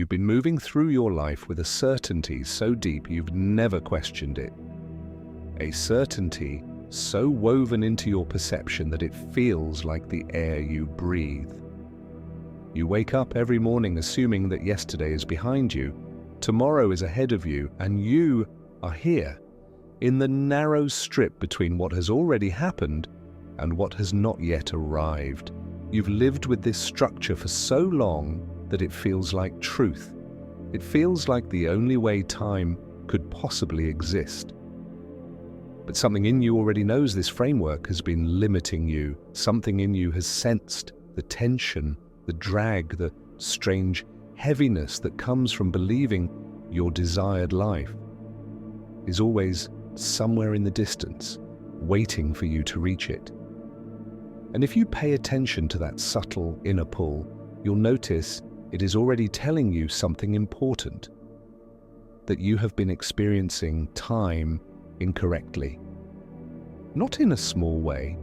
You've been moving through your life with a certainty so deep you've never questioned it. A certainty so woven into your perception that it feels like the air you breathe. You wake up every morning assuming that yesterday is behind you, tomorrow is ahead of you, and you are here, in the narrow strip between what has already happened and what has not yet arrived. You've lived with this structure for so long that it feels like truth. It feels like the only way time could possibly exist. But something in you already knows this framework has been limiting you. Something in you has sensed the tension, the drag, the strange heaviness that comes from believing your desired life is always somewhere in the distance, waiting for you to reach it. And if you pay attention to that subtle inner pull, you'll notice it is already telling you something important, that you have been experiencing time incorrectly. Not in a small way,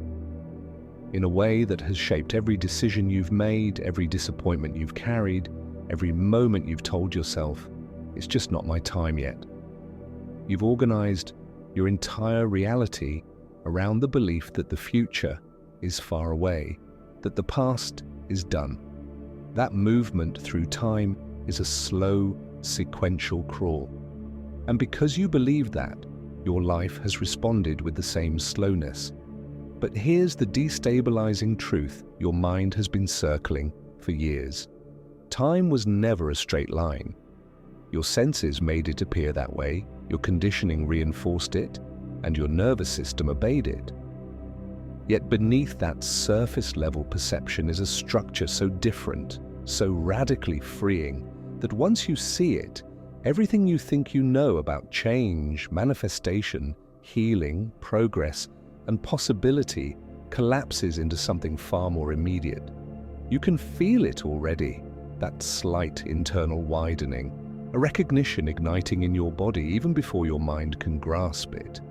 in a way that has shaped every decision you've made, every disappointment you've carried, every moment you've told yourself, it's just not my time yet. You've organized your entire reality around the belief that the future is far away, that the past is done. That movement through time is a slow, sequential crawl. And because you believe that, your life has responded with the same slowness. But here's the destabilizing truth your mind has been circling for years. Time was never a straight line. Your senses made it appear that way, your conditioning reinforced it, and your nervous system obeyed it. Yet beneath that surface-level perception is a structure so different, so radically freeing, that once you see it, everything you think you know about change, manifestation, healing, progress, and possibility collapses into something far more immediate. You can feel it already, that slight internal widening, a recognition igniting in your body even before your mind can grasp it.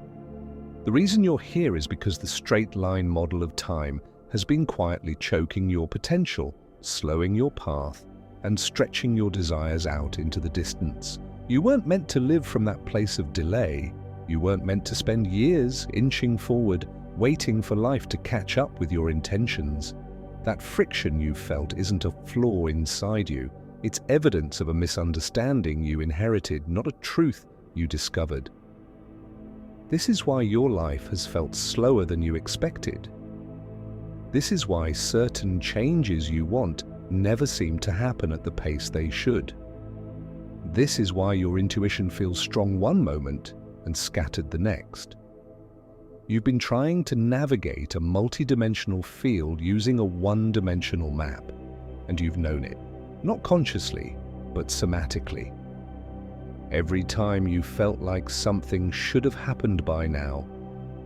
The reason you're here is because the straight-line model of time has been quietly choking your potential, slowing your path, and stretching your desires out into the distance. You weren't meant to live from that place of delay. You weren't meant to spend years inching forward, waiting for life to catch up with your intentions. That friction you felt isn't a flaw inside you. It's evidence of a misunderstanding you inherited, not a truth you discovered. This is why your life has felt slower than you expected. This is why certain changes you want never seem to happen at the pace they should. This is why your intuition feels strong one moment and scattered the next. You've been trying to navigate a multidimensional field using a one-dimensional map, and you've known it, not consciously, but somatically. Every time you felt like something should have happened by now,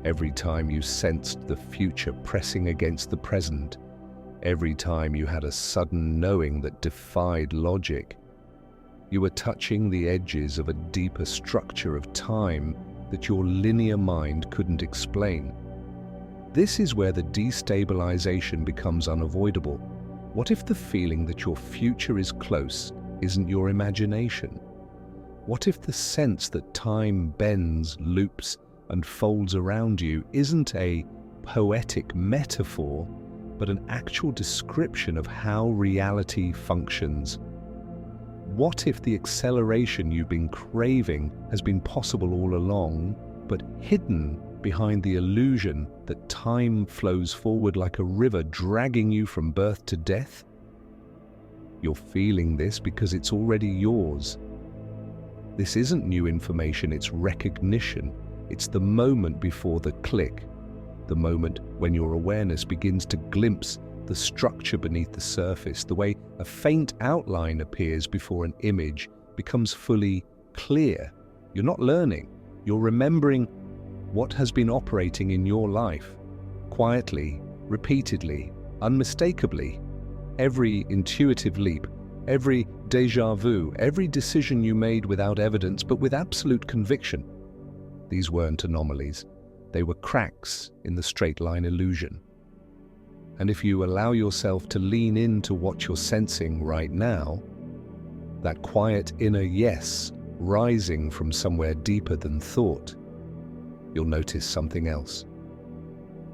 every time you sensed the future pressing against the present, every time you had a sudden knowing that defied logic, you were touching the edges of a deeper structure of time that your linear mind couldn't explain. This is where the destabilization becomes unavoidable. What if the feeling that your future is close isn't your imagination? What if the sense that time bends, loops, and folds around you isn't a poetic metaphor, but an actual description of how reality functions? What if the acceleration you've been craving has been possible all along, but hidden behind the illusion that time flows forward like a river dragging you from birth to death? You're feeling this because it's already yours. This isn't new information, it's recognition. It's the moment before the click, the moment when your awareness begins to glimpse the structure beneath the surface, the way a faint outline appears before an image becomes fully clear. You're not learning, you're remembering what has been operating in your life, quietly, repeatedly, unmistakably. Every intuitive leap, every déjà vu, every decision you made without evidence but with absolute conviction. These weren't anomalies, they were cracks in the straight-line illusion. And if you allow yourself to lean into what you're sensing right now, that quiet inner yes rising from somewhere deeper than thought, you'll notice something else.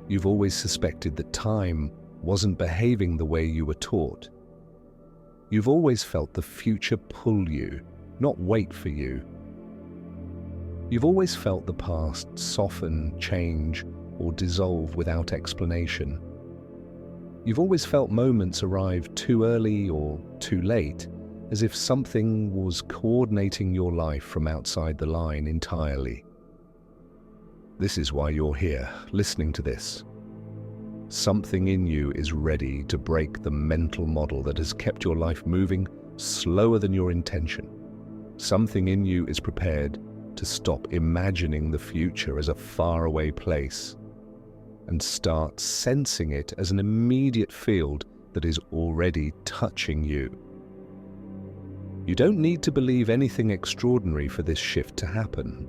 You've always suspected that time wasn't behaving the way you were taught. You've always felt the future pull you, not wait for you. You've always felt the past soften, change, or dissolve without explanation. You've always felt moments arrive too early or too late, as if something was coordinating your life from outside the line entirely. This is why you're here, listening to this. Something in you is ready to break the mental model that has kept your life moving slower than your intention. Something in you is prepared to stop imagining the future as a faraway place and start sensing it as an immediate field that is already touching you. You don't need to believe anything extraordinary for this shift to happen.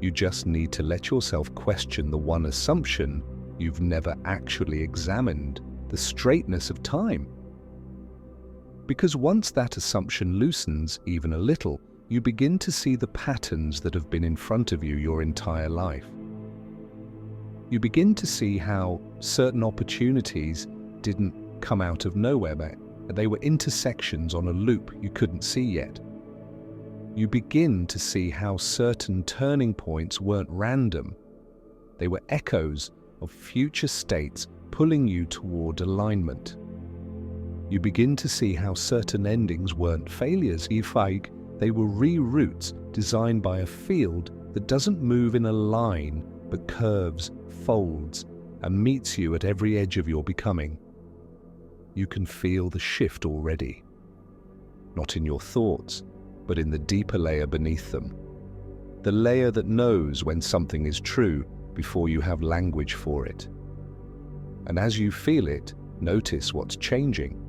You just need to let yourself question the one assumption you've never actually examined: the straightness of time. Because once that assumption loosens even a little, you begin to see the patterns that have been in front of you your entire life. You begin to see how certain opportunities didn't come out of nowhere, but they were intersections on a loop you couldn't see yet. You begin to see how certain turning points weren't random. They were echoes of future states pulling you toward alignment. You begin to see how certain endings weren't failures, defied. They were reroutes designed by a field that doesn't move in a line but curves, folds, and meets you at every edge of your becoming. You can feel the shift already, not in your thoughts, but in the deeper layer beneath them. The layer that knows when something is true before you have language for it. And as you feel it, notice what's changing.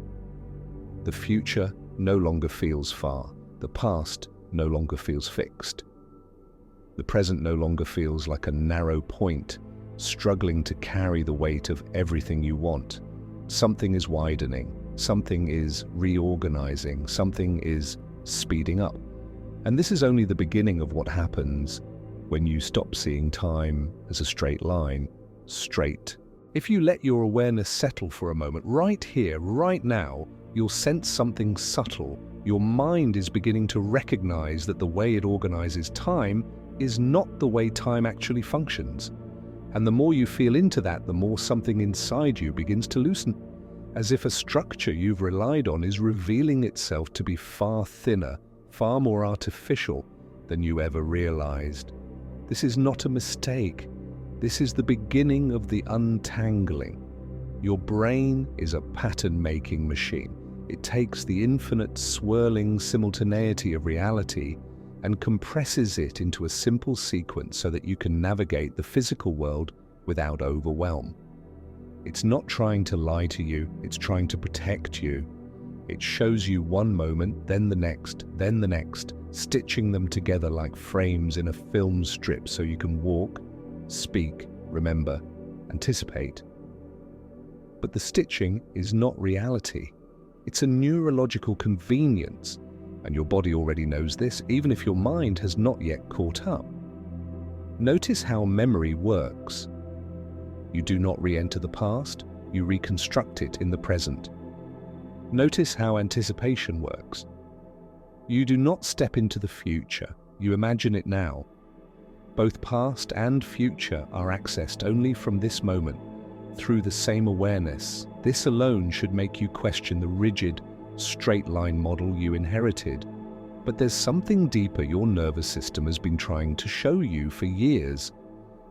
The future no longer feels far. The past no longer feels fixed. The present no longer feels like a narrow point, struggling to carry the weight of everything you want. Something is widening, something is reorganizing, something is speeding up. And this is only the beginning of what happens when you stop seeing time as a straight line, straight. If you let your awareness settle for a moment, right here, right now, you'll sense something subtle. Your mind is beginning to recognize that the way it organizes time is not the way time actually functions. And the more you feel into that, the more something inside you begins to loosen, as if a structure you've relied on is revealing itself to be far thinner, far more artificial than you ever realized. This is not a mistake. This is the beginning of the untangling. Your brain is a pattern-making machine. It takes the infinite swirling simultaneity of reality and compresses it into a simple sequence so that you can navigate the physical world without overwhelm. It's not trying to lie to you, it's trying to protect you. It shows you one moment, then the next, stitching them together like frames in a film strip so you can walk, speak, remember, anticipate. But the stitching is not reality. It's a neurological convenience, and your body already knows this, even if your mind has not yet caught up. Notice how memory works. You do not re-enter the past, you reconstruct it in the present. Notice how anticipation works. You do not step into the future, you imagine it now. Both past and future are accessed only from this moment, through the same awareness. This alone should make you question the rigid, straight-line model you inherited. But there's something deeper your nervous system has been trying to show you for years,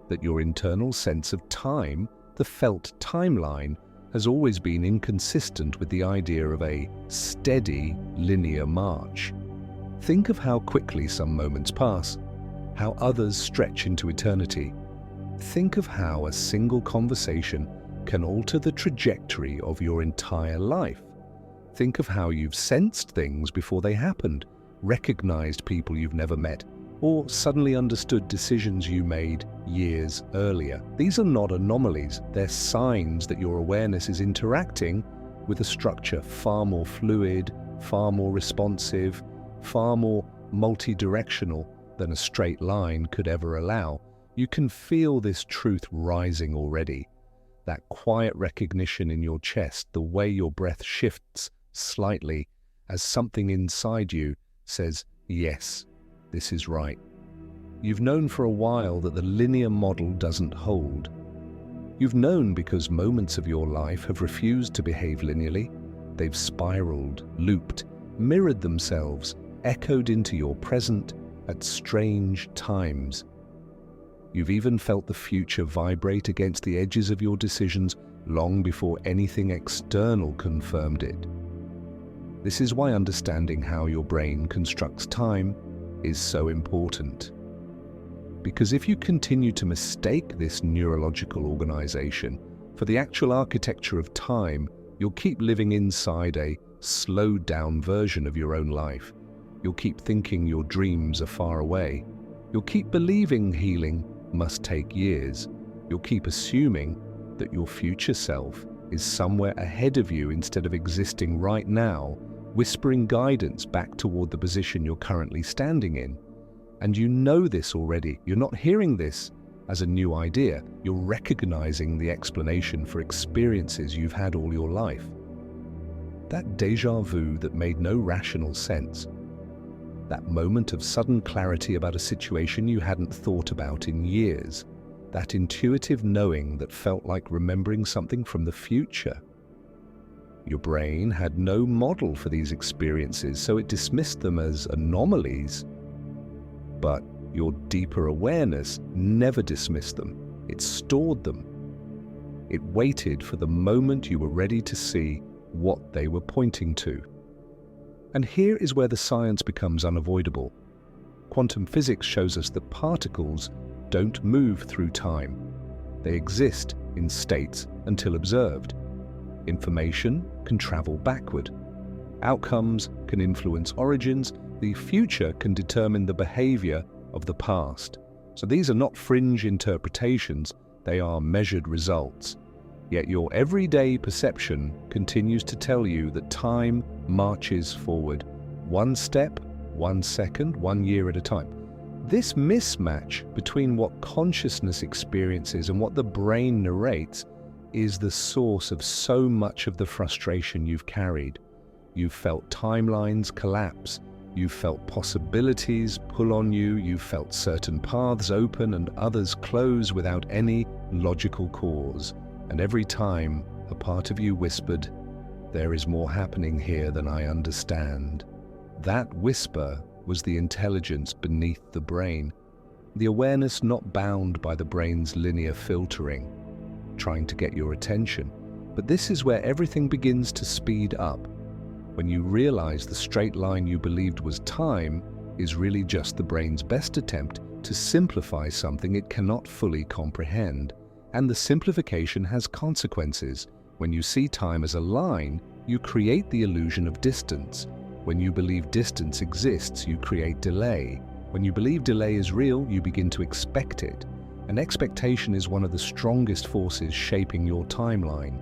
that your internal sense of time, the felt timeline, has always been inconsistent with the idea of a steady, linear march. Think of how quickly some moments pass, how others stretch into eternity. Think of how a single conversation can alter the trajectory of your entire life. Think of how you've sensed things before they happened, recognized people you've never met, or suddenly understood decisions you made years earlier. These are not anomalies, they're signs that your awareness is interacting with a structure far more fluid, far more responsive, far more multi-directional than a straight line could ever allow. You can feel this truth rising already. That quiet recognition in your chest, the way your breath shifts slightly as something inside you says, yes, this is right. You've known for a while that the linear model doesn't hold. You've known because moments of your life have refused to behave linearly. They've spiraled, looped, mirrored themselves, echoed into your present at strange times. You've even felt the future vibrate against the edges of your decisions long before anything external confirmed it. This is why understanding how your brain constructs time is so important. Because if you continue to mistake this neurological organization for the actual architecture of time, you'll keep living inside a slowed-down version of your own life. You'll keep thinking your dreams are far away. You'll keep believing healing must take years. You'll keep assuming that your future self is somewhere ahead of you instead of existing right now, whispering guidance back toward the position you're currently standing in. And you know this already. You're not hearing this as a new idea. You're recognizing the explanation for experiences you've had all your life. That déjà vu that made no rational sense. That moment of sudden clarity about a situation you hadn't thought about in years. That intuitive knowing that felt like remembering something from the future. Your brain had no model for these experiences, so it dismissed them as anomalies. But your deeper awareness never dismissed them. It stored them. It waited for the moment you were ready to see what they were pointing to. And here is where the science becomes unavoidable. Quantum physics shows us that particles don't move through time. They exist in states until observed. Information can travel backward. Outcomes can influence origins. The future can determine the behavior of the past. So these are not fringe interpretations, they are measured results. Yet your everyday perception continues to tell you that time marches forward, one step, 1 second, 1 year at a time. This mismatch between what consciousness experiences and what the brain narrates is the source of so much of the frustration you've carried. You've felt timelines collapse. You've felt possibilities pull on you. You've felt certain paths open and others close without any logical cause. And every time, a part of you whispered, "There is more happening here than I understand." That whisper was the intelligence beneath the brain, the awareness not bound by the brain's linear filtering, trying to get your attention. But this is where everything begins to speed up. When you realize the straight line you believed was time is really just the brain's best attempt to simplify something it cannot fully comprehend. And the simplification has consequences. When you see time as a line, you create the illusion of distance. When you believe distance exists, you create delay. When you believe delay is real, you begin to expect it. And expectation is one of the strongest forces shaping your timeline.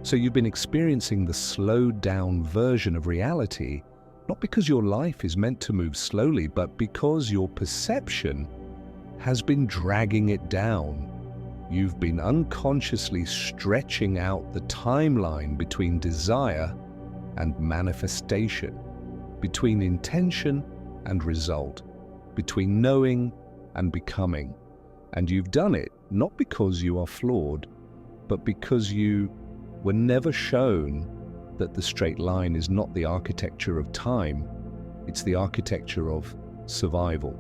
So you've been experiencing the slowed down version of reality, not because your life is meant to move slowly, but because your perception has been dragging it down. You've been unconsciously stretching out the timeline between desire and manifestation, between intention and result, between knowing and becoming. And you've done it not because you are flawed, but because you were never shown that the straight line is not the architecture of time, it's the architecture of survival.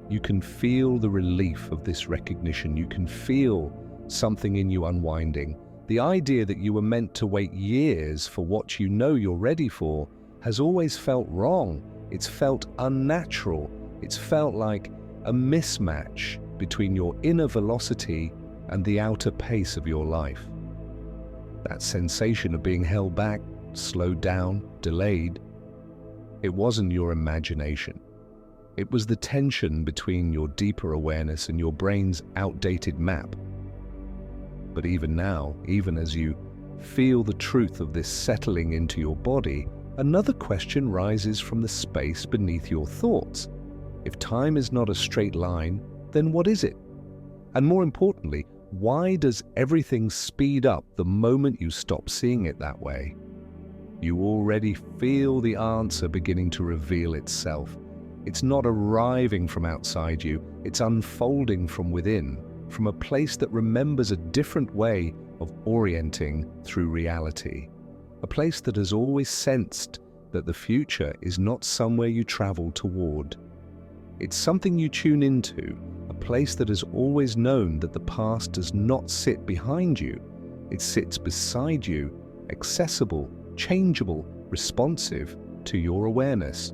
You can feel the relief of this recognition. You can feel something in you unwinding. The idea that you were meant to wait years for what you know you're ready for has always felt wrong. It's felt unnatural. It's felt like a mismatch between your inner velocity and the outer pace of your life. That sensation of being held back, slowed down, delayed, it wasn't your imagination. It was the tension between your deeper awareness and your brain's outdated map. But even now, even as you feel the truth of this settling into your body, Another question rises from the space beneath your thoughts. If time is not a straight line, then what is it? And more importantly, why does everything speed up the moment you stop seeing it that way? You already feel the answer beginning to reveal itself. It's not arriving from outside you, it's unfolding from within, from a place that remembers a different way of orienting through reality. A place that has always sensed that the future is not somewhere you travel toward. It's something you tune into, a place that has always known that the past does not sit behind you. It sits beside you, accessible, changeable, responsive to your awareness.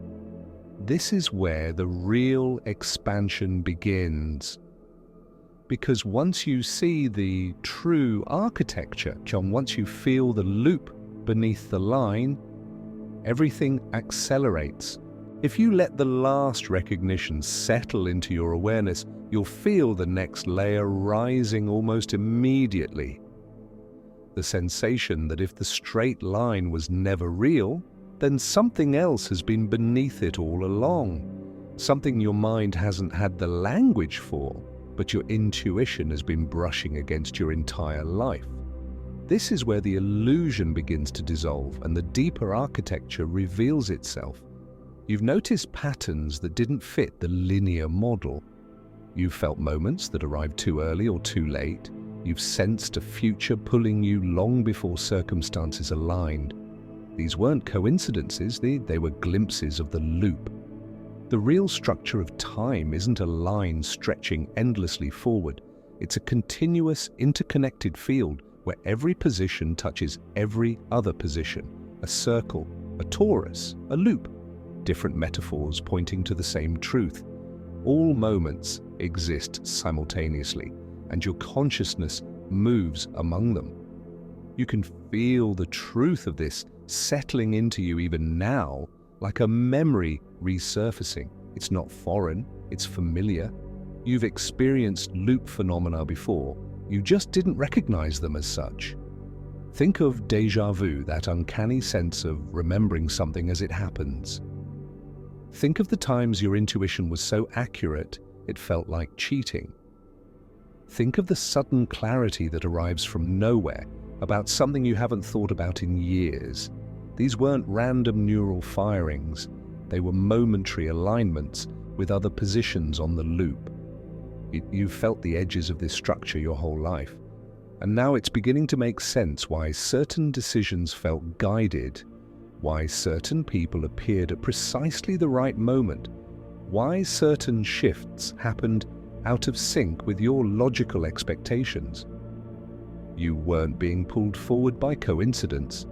This is where the real expansion begins. Because once you see the true architecture, once you feel the loop beneath the line, everything accelerates. If you let the last recognition settle into your awareness, you'll feel the next layer rising almost immediately. The sensation that if the straight line was never real, then something else has been beneath it all along. Something your mind hasn't had the language for, but your intuition has been brushing against your entire life. This is where the illusion begins to dissolve and the deeper architecture reveals itself. You've noticed patterns that didn't fit the linear model. You've felt moments that arrived too early or too late. You've sensed a future pulling you long before circumstances aligned. These weren't coincidences, they were glimpses of the loop. The real structure of time isn't a line stretching endlessly forward. It's a continuous, interconnected field where every position touches every other position. A circle, a torus, a loop. Different metaphors pointing to the same truth. All moments exist simultaneously, and your consciousness moves among them. You can feel the truth of this settling into you even now, like a memory resurfacing. It's not foreign, it's familiar. You've experienced loop phenomena before, you just didn't recognize them as such. Think of déjà vu, that uncanny sense of remembering something as it happens. Think of the times your intuition was so accurate it felt like cheating. Think of the sudden clarity that arrives from nowhere about something you haven't thought about in years. These weren't random neural firings, they were momentary alignments with other positions on the loop. You've felt the edges of this structure your whole life, and now it's beginning to make sense why certain decisions felt guided, why certain people appeared at precisely the right moment, why certain shifts happened out of sync with your logical expectations. You weren't being pulled forward by coincidence.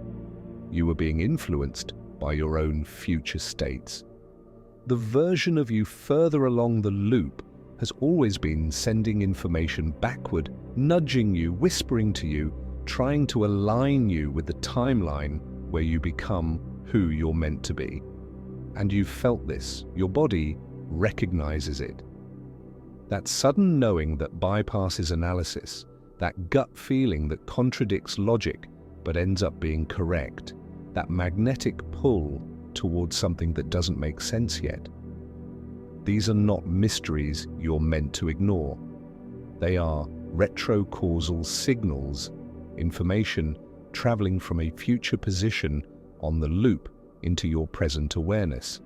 You were being influenced by your own future states. The version of you further along the loop has always been sending information backward, nudging you, whispering to you, trying to align you with the timeline where you become who you're meant to be. And you've felt this. Your body recognizes it. That sudden knowing that bypasses analysis, that gut feeling that contradicts logic but ends up being correct, that magnetic pull towards something that doesn't make sense yet. These are not mysteries you're meant to ignore. They are retrocausal signals, information traveling from a future position on the loop into your present awareness.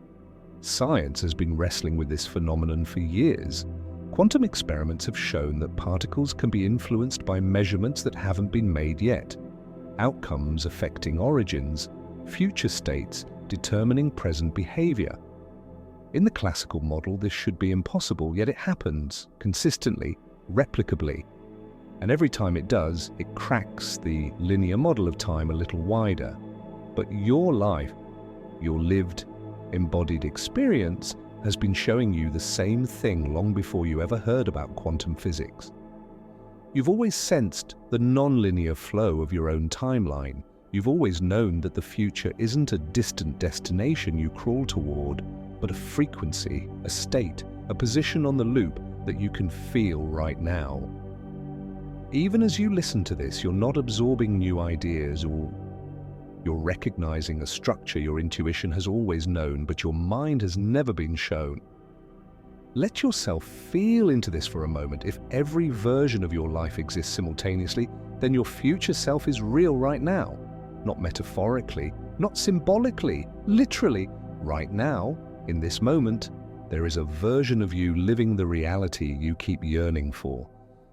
Science has been wrestling with this phenomenon for years. Quantum experiments have shown that particles can be influenced by measurements that haven't been made yet. Outcomes affecting origins, future states determining present behavior. In the classical model, this should be impossible, yet it happens consistently, replicably. And every time it does, it cracks the linear model of time a little wider. But your life, your lived, embodied experience, has been showing you the same thing long before you ever heard about quantum physics. You've always sensed the non-linear flow of your own timeline. You've always known that the future isn't a distant destination you crawl toward, but a frequency, a state, a position on the loop that you can feel right now. Even as you listen to this, you're not absorbing new ideas or You're recognizing a structure your intuition has always known, but your mind has never been shown. Let yourself feel into this for a moment. If every version of your life exists simultaneously, then your future self is real right now. Not metaphorically, not symbolically, literally. Right now, in this moment, there is a version of you living the reality you keep yearning for.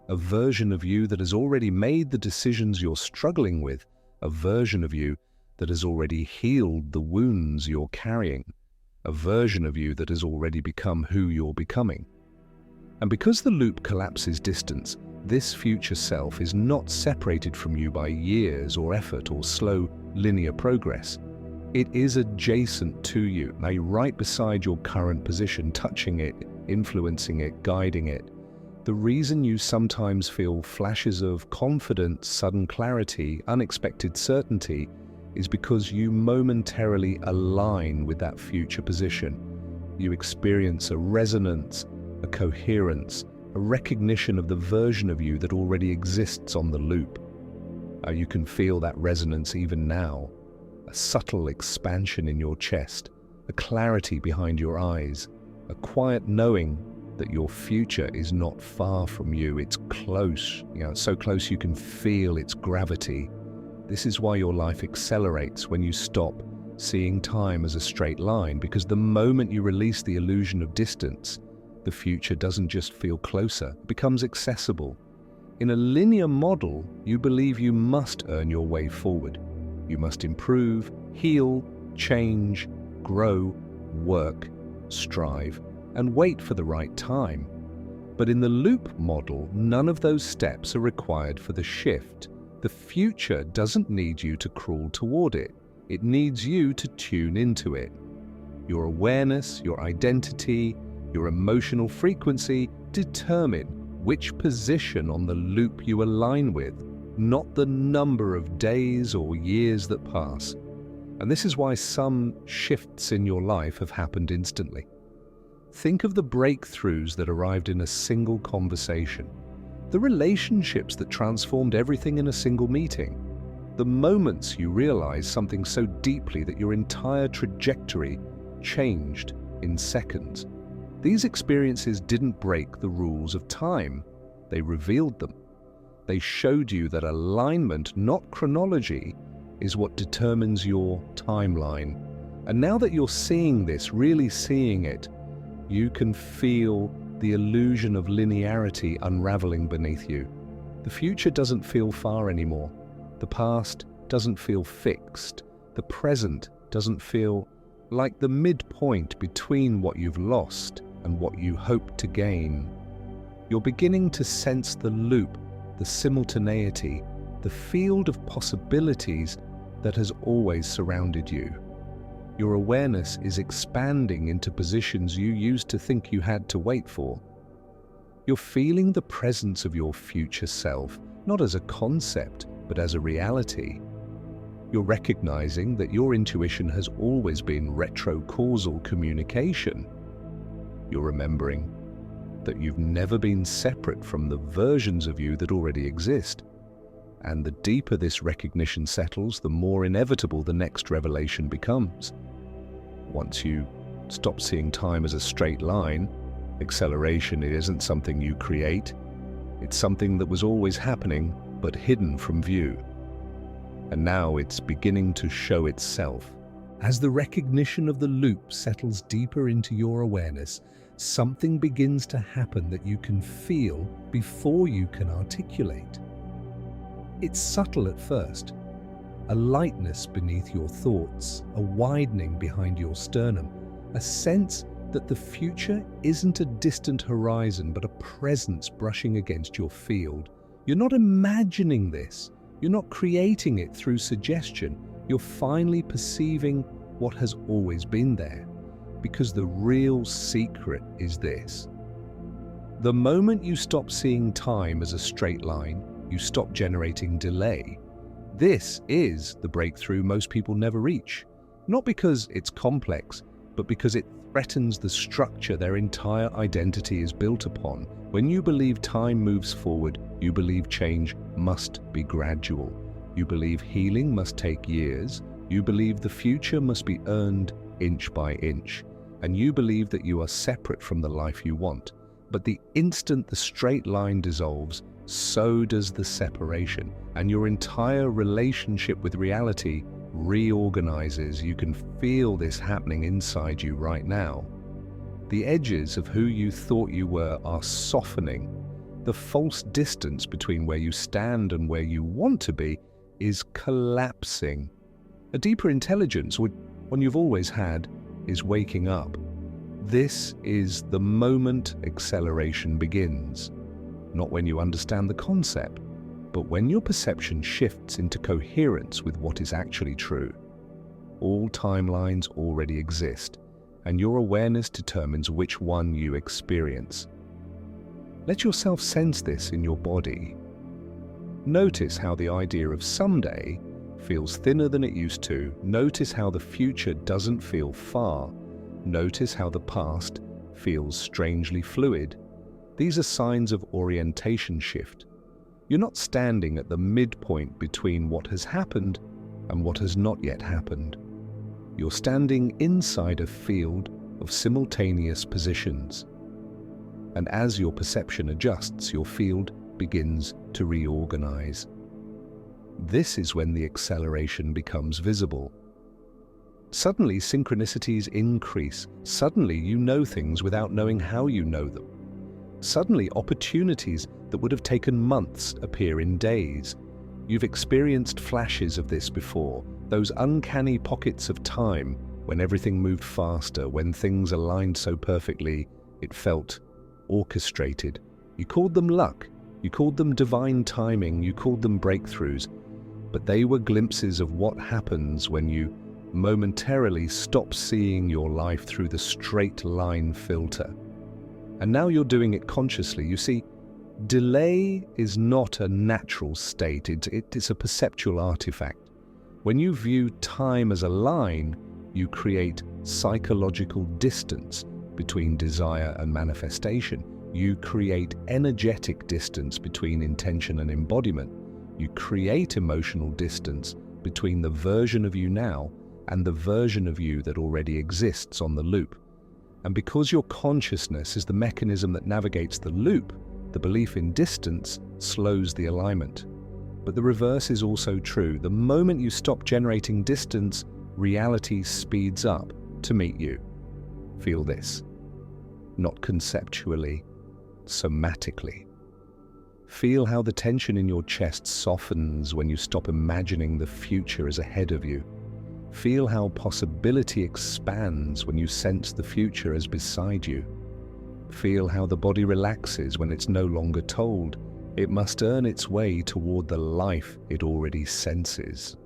A version of you that has already made the decisions you're struggling with. A version of you that has already healed the wounds you're carrying. A version of you that has already become who you're becoming. And because the loop collapses distance, this future self is not separated from you by years or effort or slow, linear progress. It is adjacent to you, now right beside your current position, touching it, influencing it, guiding it. The reason you sometimes feel flashes of confidence, sudden clarity, unexpected certainty is because you momentarily align with that future position. You experience a resonance, a coherence, a recognition of the version of you that already exists on the loop. You can feel that resonance even now, a subtle expansion in your chest, a clarity behind your eyes, a quiet knowing that your future is not far from you. It's close, so close you can feel its gravity. This is why your life accelerates when you stop seeing time as a straight line, because the moment you release the illusion of distance, the future doesn't just feel closer, it becomes accessible. In a linear model, you believe you must earn your way forward. You must improve, heal, change, grow, work, strive, and wait for the right time. But in the loop model, none of those steps are required for the shift. The future doesn't need you to crawl toward it. It needs you to tune into it. Your awareness, your identity, your emotional frequency determine which position on the loop you align with, not the number of days or years that pass. And this is why some shifts in your life have happened instantly. Think of the breakthroughs that arrived in a single conversation, the relationships that transformed everything in a single meeting, the moments you realize something so deeply that your entire trajectory changed in seconds. These experiences didn't break the rules of time, they revealed them. They showed you that alignment, not chronology, is what determines your timeline. And now that you're seeing this, really seeing it, you can feel the illusion of linearity unraveling beneath you. The future doesn't feel far anymore. The past doesn't feel fixed. The present doesn't feel like the midpoint between what you've lost and what you hope to gain. You're beginning to sense the loop, the simultaneity, the field of possibilities that has always surrounded you. Your awareness is expanding into positions you used to think you had to wait for. You're feeling the presence of your future self, not as a concept, but as a reality. You're recognizing that your intuition has always been retro-causal communication. You're remembering that you've never been separate from the versions of you that already exist. And the deeper this recognition settles, the more inevitable the next revelation becomes. Once you stop seeing time as a straight line, acceleration isn't something you create. It's something that was always happening, but hidden from view. And now it's beginning to show itself. As the recognition of the loop settles deeper into your awareness, something begins to happen that you can feel before you can articulate. It's subtle at first, a lightness beneath your thoughts, a widening behind your sternum, a sense that the future isn't a distant horizon but a presence brushing against your field. You're not imagining this, you're not creating it through suggestion, you're finally perceiving what has always been there. Because the real secret is this. The moment you stop seeing time as a straight line, you stop generating delay. This is the breakthrough most people never reach. Not because it's complex, but because it threatens the structure their entire identity is built upon. When you believe time moves forward, you believe change must be gradual. You believe healing must take years. You believe the future must be earned inch by inch, and you believe that you are separate from the life you want. But the instant the straight line dissolves, so does the separation, and your entire relationship with reality reorganizes. You can feel this happening inside you right now. The edges of who you thought you were are softening. The false distance between where you stand and where you want to be is collapsing. A deeper intelligence, one you've always had, is waking up. This is the moment acceleration begins. Not when you understand the concept, but when your perception shifts into coherence with what is actually true. All timelines already exist, and your awareness determines which one you experience. Let yourself sense this in your body. Notice how the idea of someday feels thinner than it used to. Notice how the future doesn't feel far. Notice how the past feels strangely fluid. These are signs of orientation shift. You're not standing at the midpoint between what has happened and what has not yet happened. You're standing inside a field of simultaneous positions. And as your perception adjusts, your field begins to reorganize. This is when the acceleration becomes visible. Suddenly, synchronicities increase. Suddenly, you know things without knowing how you know them. Suddenly, opportunities that would have taken months appear in days. You've experienced flashes of this before, those uncanny pockets of time when everything moved faster, when things aligned so perfectly, it felt orchestrated. You called them luck, you called them divine timing, you called them breakthroughs, but they were glimpses of what happens when you momentarily stop seeing your life through the straight line filter. And now you're doing it consciously. You see, delay is not a natural state, it's a perceptual artifact. When you view time as a line, you create psychological distance between desire and manifestation. You create energetic distance between intention and embodiment. You create emotional distance between the version of you now and the version of you that already exists on the loop. And because your consciousness is the mechanism that navigates the loop, the belief in distance slows the alignment. But the reverse is also true. The moment you stop generating distance, reality speeds up to meet you. Feel this. Not conceptually, somatically. Feel how the tension in your chest softens when you stop imagining the future as ahead of you. Feel how possibility expands when you sense the future as beside you. Feel how the body relaxes when it's no longer told it must earn its way toward the life it already senses.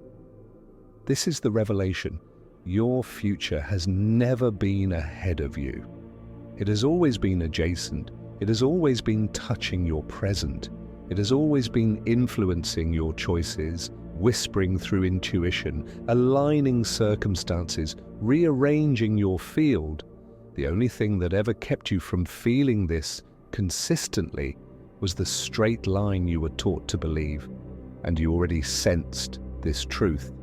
This is the revelation. Your future has never been ahead of you. It has always been adjacent. It has always been touching your present. It has always been influencing your choices, whispering through intuition, aligning circumstances, rearranging your field. The only thing that ever kept you from feeling this consistently was the straight line you were taught to believe, and you already sensed this truth.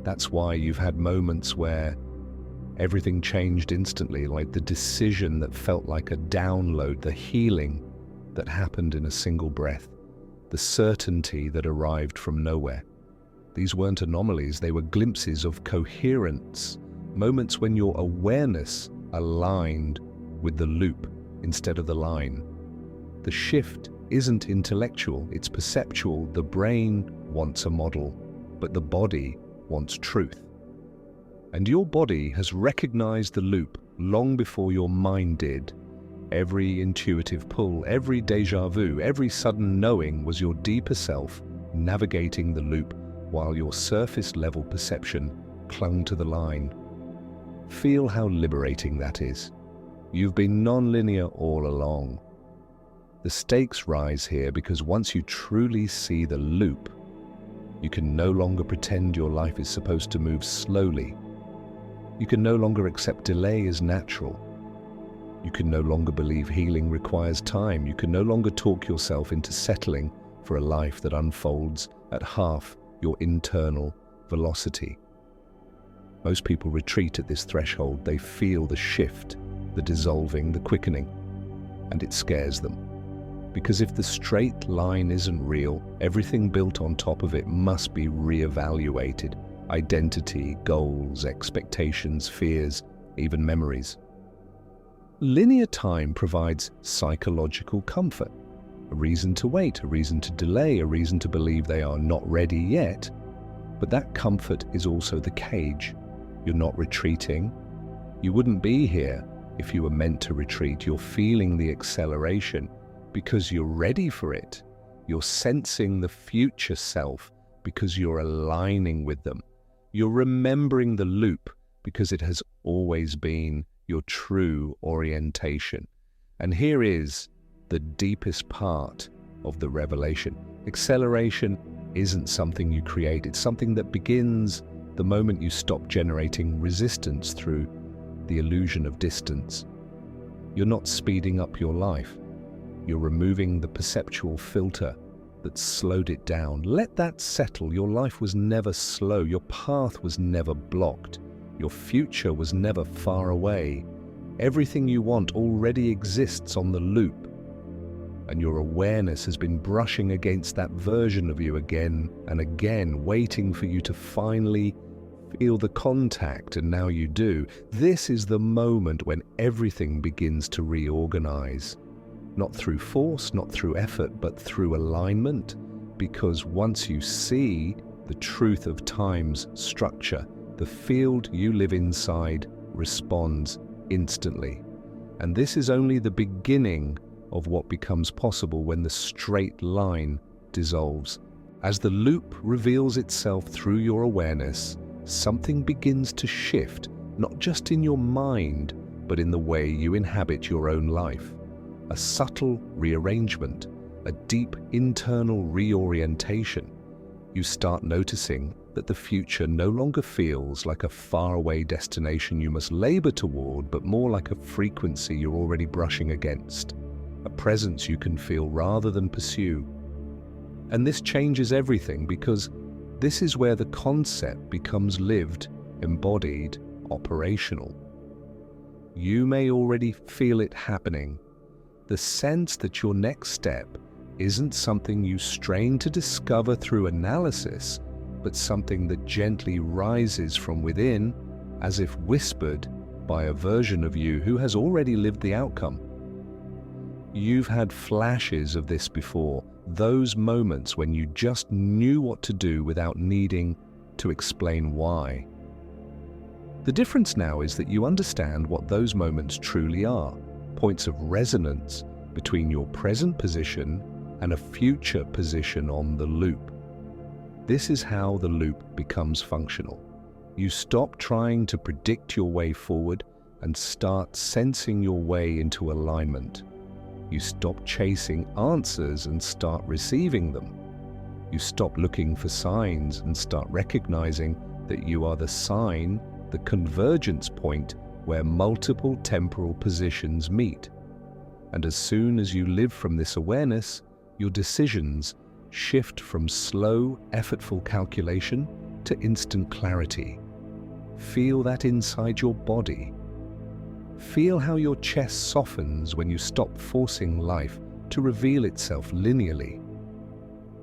That's why you've had moments where everything changed instantly, like the decision that felt like a download, the healing that happened in a single breath, the certainty that arrived from nowhere. These weren't anomalies, they were glimpses of coherence, moments when your awareness aligned with the loop instead of the line. The shift isn't intellectual, it's perceptual. The brain wants a model, but the body wants truth. And your body has recognized the loop long before your mind did. Every intuitive pull, every déjà vu, every sudden knowing was your deeper self navigating the loop while your surface-level perception clung to the line. Feel how liberating that is. You've been non-linear all along. The stakes rise here because once you truly see the loop, you can no longer pretend your life is supposed to move slowly. You can no longer accept delay as natural. You can no longer believe healing requires time. You can no longer talk yourself into settling for a life that unfolds at half your internal velocity. Most people retreat at this threshold. They feel the shift, the dissolving, the quickening, and it scares them. Because if the straight line isn't real, everything built on top of it must be re-evaluated. Identity, goals, expectations, fears, even memories. Linear time provides psychological comfort, a reason to wait, a reason to delay, a reason to believe they are not ready yet. But that comfort is also the cage. You're not retreating. You wouldn't be here if you were meant to retreat. You're feeling the acceleration because you're ready for it. You're sensing the future self because you're aligning with them. You're remembering the loop because it has always been your true orientation. And here is the deepest part of the revelation. Acceleration isn't something you create. It's something that begins the moment you stop generating resistance through the illusion of distance. You're not speeding up your life. You're removing the perceptual filter that slowed it down. Let that settle. Your life was never slow. Your path was never blocked. Your future was never far away. Everything you want already exists on the loop. And your awareness has been brushing against that version of you again and again, waiting for you to finally feel the contact, and now you do. This is the moment when everything begins to reorganize. Not through force, not through effort, but through alignment. Because once you see the truth of time's structure, the field you live inside responds instantly. And this is only the beginning of what becomes possible when the straight line dissolves. As the loop reveals itself through your awareness, something begins to shift, not just in your mind, but in the way you inhabit your own life. A subtle rearrangement, a deep internal reorientation. You start noticing that the future no longer feels like a faraway destination you must labor toward, but more like a frequency you're already brushing against. A presence you can feel rather than pursue. And this changes everything, because this is where the concept becomes lived, embodied, operational. You may already feel it happening. The sense that your next step isn't something you strain to discover through analysis, but something that gently rises from within, as if whispered by a version of you who has already lived the outcome. You've had flashes of this before, those moments when you just knew what to do without needing to explain why. The difference now is that you understand what those moments truly are, points of resonance between your present position and a future position on the loop. This is how the loop becomes functional. You stop trying to predict your way forward and start sensing your way into alignment. You stop chasing answers and start receiving them. You stop looking for signs and start recognizing that you are the sign, the convergence point where multiple temporal positions meet. And as soon as you live from this awareness, your decisions shift from slow, effortful calculation to instant clarity. Feel that inside your body. Feel how your chest softens when you stop forcing life to reveal itself linearly.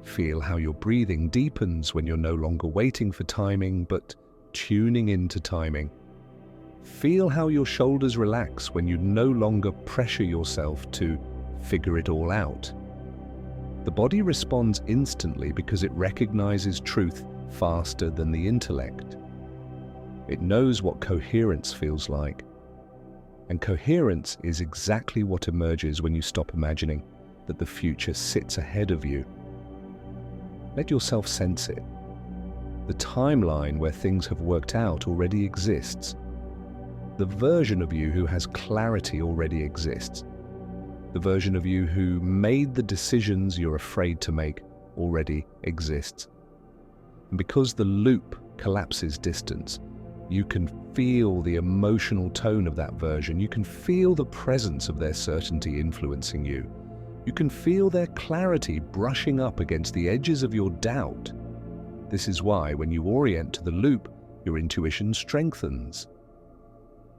Feel how your breathing deepens when you're no longer waiting for timing, but tuning into timing. Feel how your shoulders relax when you no longer pressure yourself to figure it all out. The body responds instantly because it recognizes truth faster than the intellect. It knows what coherence feels like. And coherence is exactly what emerges when you stop imagining that the future sits ahead of you. Let yourself sense it. The timeline where things have worked out already exists. The version of you who has clarity already exists. The version of you who made the decisions you're afraid to make already exists. And because the loop collapses distance, you can feel the emotional tone of that version. You can feel the presence of their certainty influencing you. You can feel their clarity brushing up against the edges of your doubt. This is why, when you orient to the loop, your intuition strengthens.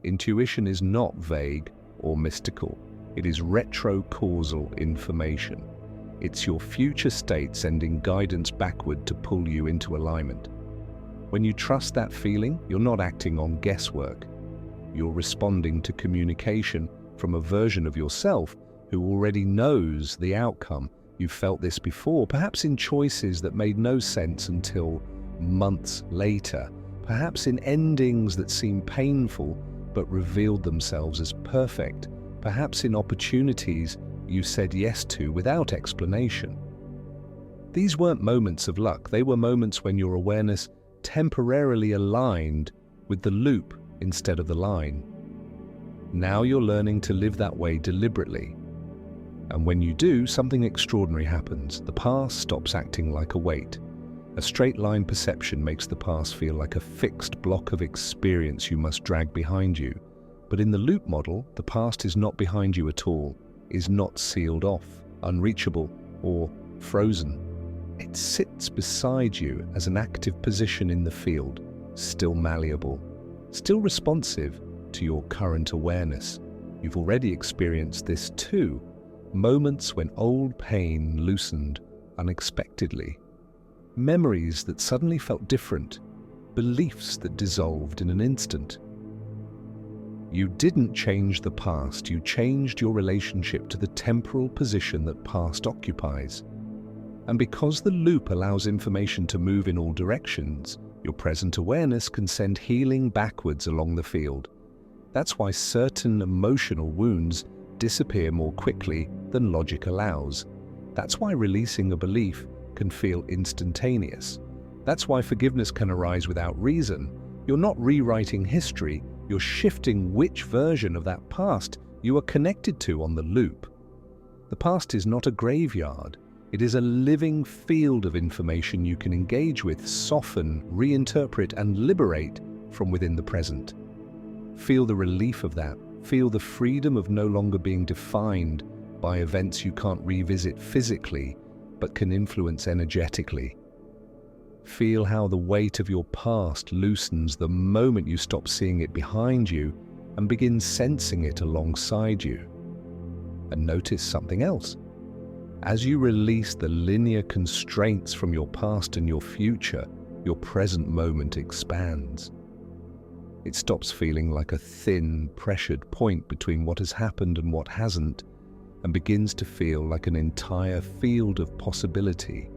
Intuition is not vague or mystical. It is retro-causal information. It's your future state sending guidance backward to pull you into alignment. When you trust that feeling, you're not acting on guesswork. You're responding to communication from a version of yourself who already knows the outcome. You've felt this before, perhaps in choices that made no sense until months later, perhaps in endings that seemed painful but revealed themselves as perfect, perhaps in opportunities you said yes to without explanation. These weren't moments of luck, they were moments when your awareness temporarily aligned with the loop instead of the line. Now you're learning to live that way deliberately. And when you do, something extraordinary happens. The past stops acting like a weight. A straight line perception makes the past feel like a fixed block of experience you must drag behind you. But in the loop model, the past is not behind you at all, is not sealed off, unreachable, or frozen. It sits beside you as an active position in the field, still malleable, still responsive to your current awareness. You've already experienced this too. Moments when old pain loosened unexpectedly. Memories that suddenly felt different. Beliefs that dissolved in an instant. You didn't change the past, you changed your relationship to the temporal position that past occupies. And because the loop allows information to move in all directions, your present awareness can send healing backwards along the field. That's why certain emotional wounds disappear more quickly than logic allows. That's why releasing a belief can feel instantaneous. That's why forgiveness can arise without reason. You're not rewriting history, you're shifting which version of that past you are connected to on the loop. The past is not a graveyard. It is a living field of information you can engage with, soften, reinterpret, and liberate from within the present. Feel the relief of that. Feel the freedom of no longer being defined by events you can't revisit physically, but can influence energetically. Feel how the weight of your past loosens the moment you stop seeing it behind you and begin sensing it alongside you. And notice something else. As you release the linear constraints from your past and your future, your present moment expands. It stops feeling like a thin, pressured point between what has happened and what hasn't, and begins to feel like an entire field of possibility.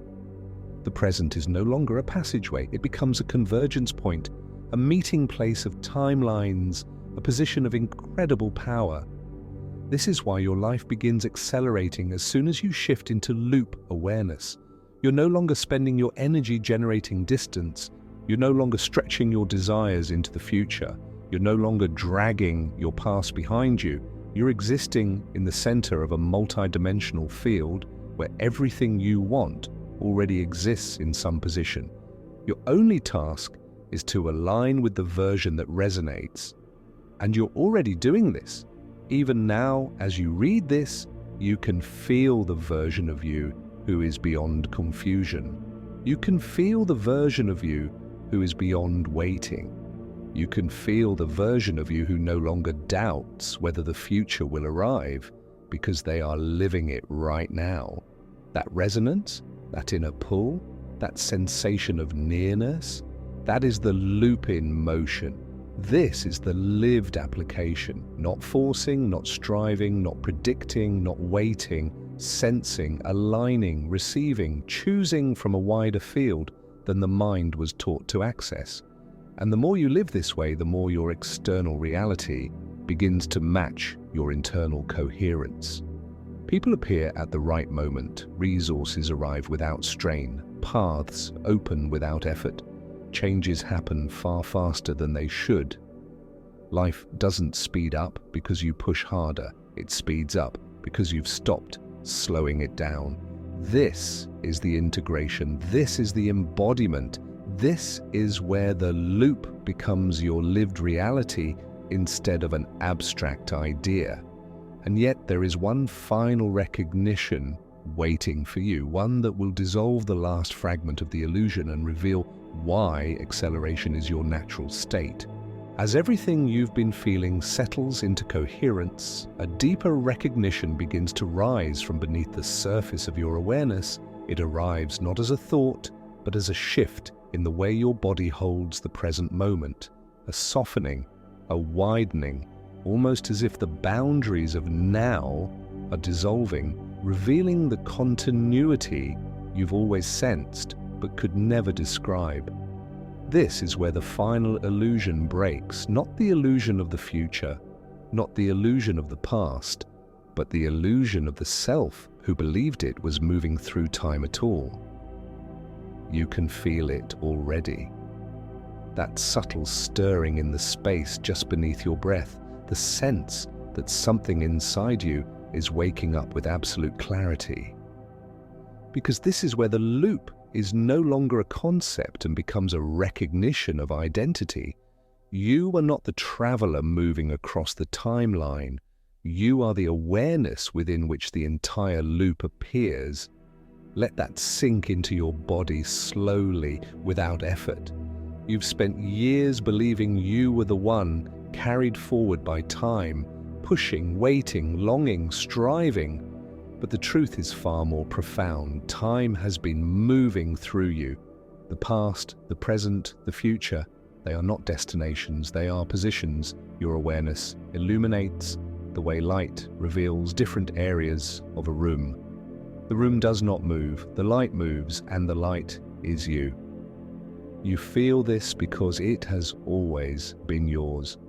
The present is no longer a passageway, it becomes a convergence point, a meeting place of timelines, a position of incredible power. This is why your life begins accelerating as soon as you shift into loop awareness. You're no longer spending your energy generating distance. You're no longer stretching your desires into the future. You're no longer dragging your past behind you. You're existing in the center of a multi-dimensional field where everything you want already exists in some position. Your only task is to align with the version that resonates. And you're already doing this. Even now, as you read this, you can feel the version of you who is beyond confusion. You can feel the version of you who is beyond waiting. You can feel the version of you who no longer doubts whether the future will arrive because they are living it right now. That resonance, that inner pull, that sensation of nearness, that is the loop in motion. This is the lived application, not forcing, not striving, not predicting, not waiting, sensing, aligning, receiving, choosing from a wider field than the mind was taught to access. And the more you live this way, the more your external reality begins to match your internal coherence. People appear at the right moment, resources arrive without strain, paths open without effort. Changes happen far faster than they should. Life doesn't speed up because you push harder. It speeds up because you've stopped slowing it down. This is the integration. This is the embodiment. This is where the loop becomes your lived reality instead of an abstract idea. And yet there is one final recognition waiting for you, one that will dissolve the last fragment of the illusion and reveal why acceleration is your natural state. As everything you've been feeling settles into coherence, a deeper recognition begins to rise from beneath the surface of your awareness. It arrives not as a thought, but as a shift in the way your body holds the present moment, a softening, a widening, almost as if the boundaries of now are dissolving, revealing the continuity you've always sensed but could never describe. This is where the final illusion breaks, not the illusion of the future, not the illusion of the past, but the illusion of the self who believed it was moving through time at all. You can feel it already. That subtle stirring in the space just beneath your breath, the sense that something inside you is waking up with absolute clarity. Because this is where the loop is no longer a concept and becomes a recognition of identity. You are not the traveler moving across the timeline. You are the awareness within which the entire loop appears. Let that sink into your body slowly, without effort. You've spent years believing you were the one carried forward by time, pushing, waiting, longing, striving. But the truth is far more profound. Time has been moving through you. The past, the present, the future, they are not destinations, they are positions. Your awareness illuminates the way light reveals different areas of a room. The room does not move, the light moves, and the light is you. You feel this because it has always been yours.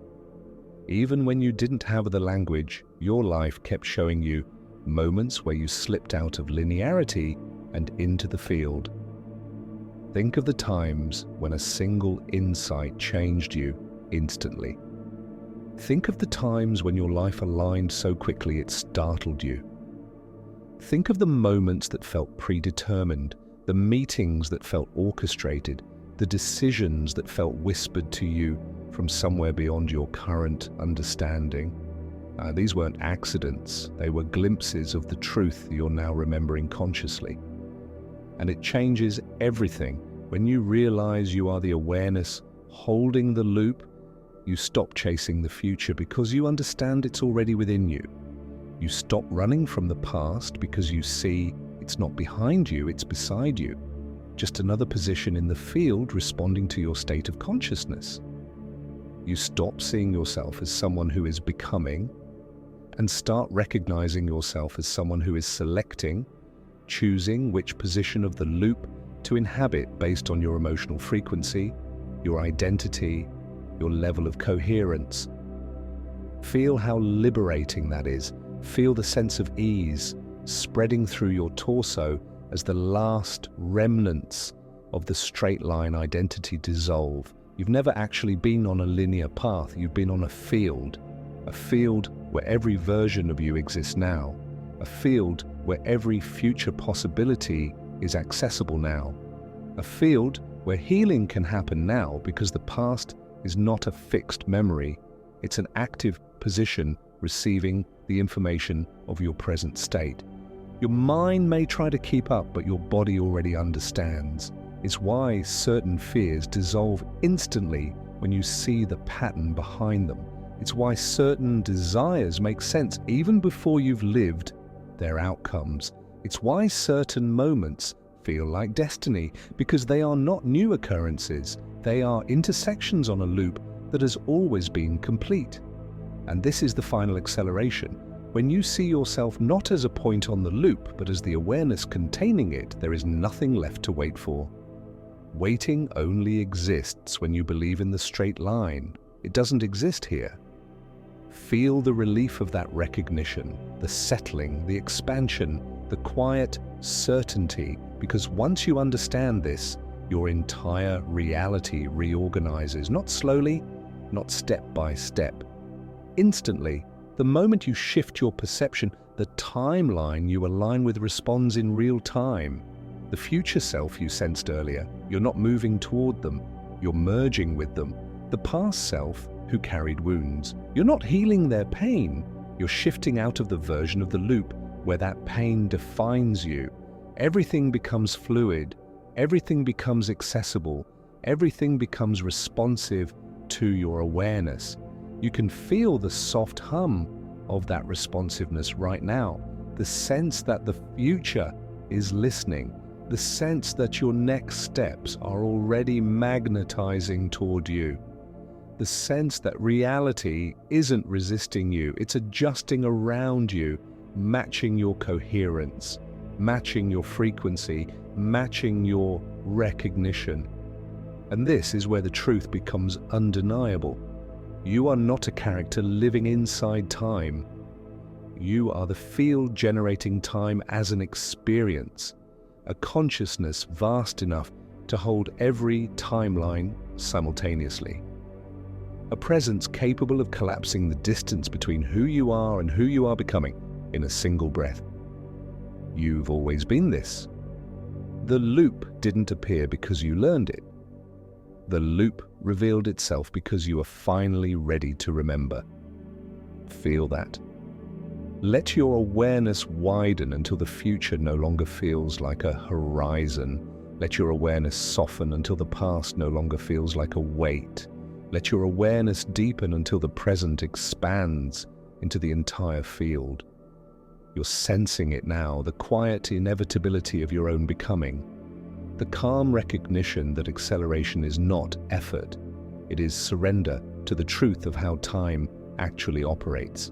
Even when you didn't have the language, your life kept showing you moments where you slipped out of linearity and into the field. Think of the times when a single insight changed you instantly. Think of the times when your life aligned so quickly it startled you. Think of the moments that felt predetermined, the meetings that felt orchestrated, the decisions that felt whispered to you from somewhere beyond your current understanding. These weren't accidents, they were glimpses of the truth you're now remembering consciously. And it changes everything. When you realize you are the awareness holding the loop, you stop chasing the future because you understand it's already within you. You stop running from the past because you see it's not behind you, it's beside you. Just another position in the field responding to your state of consciousness. You stop seeing yourself as someone who is becoming and start recognizing yourself as someone who is selecting, choosing which position of the loop to inhabit based on your emotional frequency, your identity, your level of coherence. Feel how liberating that is. Feel the sense of ease spreading through your torso as the last remnants of the straight line identity dissolve. You've never actually been on a linear path, you've been on a field where every version of you exists now, a field where every future possibility is accessible now, a field where healing can happen now because the past is not a fixed memory, it's an active position receiving the information of your present state. Your mind may try to keep up, but your body already understands. It's why certain fears dissolve instantly when you see the pattern behind them. It's why certain desires make sense even before you've lived their outcomes. It's why certain moments feel like destiny, because they are not new occurrences. They are intersections on a loop that has always been complete. And this is the final acceleration. When you see yourself not as a point on the loop, but as the awareness containing it, there is nothing left to wait for. Waiting only exists when you believe in the straight line. It doesn't exist here. Feel the relief of that recognition, the settling, the expansion, the quiet certainty, because once you understand this, your entire reality reorganizes, not slowly, not step by step. Instantly, the moment you shift your perception, the timeline you align with responds in real time. The future self you sensed earlier, you're not moving toward them, you're merging with them. The past self who carried wounds, you're not healing their pain, you're shifting out of the version of the loop where that pain defines you. Everything becomes fluid, everything becomes accessible, everything becomes responsive to your awareness. You can feel the soft hum of that responsiveness right now, the sense that the future is listening, the sense that your next steps are already magnetizing toward you, the sense that reality isn't resisting you, it's adjusting around you, matching your coherence, matching your frequency, matching your recognition. And this is where the truth becomes undeniable. You are not a character living inside time. You are the field generating time as an experience, a consciousness vast enough to hold every timeline simultaneously. A presence capable of collapsing the distance between who you are and who you are becoming in a single breath. You've always been this. The loop didn't appear because you learned it. The loop revealed itself because you are finally ready to remember. Feel that. Let your awareness widen until the future no longer feels like a horizon. Let your awareness soften until the past no longer feels like a weight. Let your awareness deepen until the present expands into the entire field. You're sensing it now, the quiet inevitability of your own becoming. The calm recognition that acceleration is not effort. It is surrender to the truth of how time actually operates.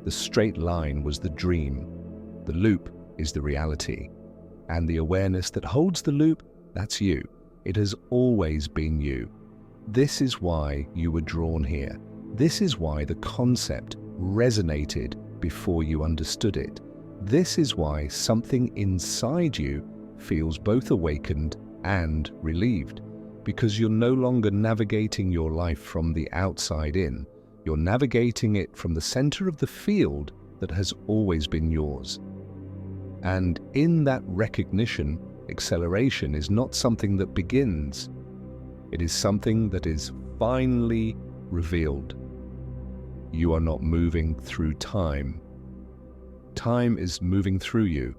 The straight line was the dream. The loop is the reality. And the awareness that holds the loop, that's you. It has always been you. This is why you were drawn here. This is why the concept resonated before you understood it. This is why something inside you feels both awakened and relieved, because you're no longer navigating your life from the outside in. You're navigating it from the center of the field that has always been yours. And in that recognition, acceleration is not something that begins. It is something that is finally revealed. You are not moving through time. Time is moving through you.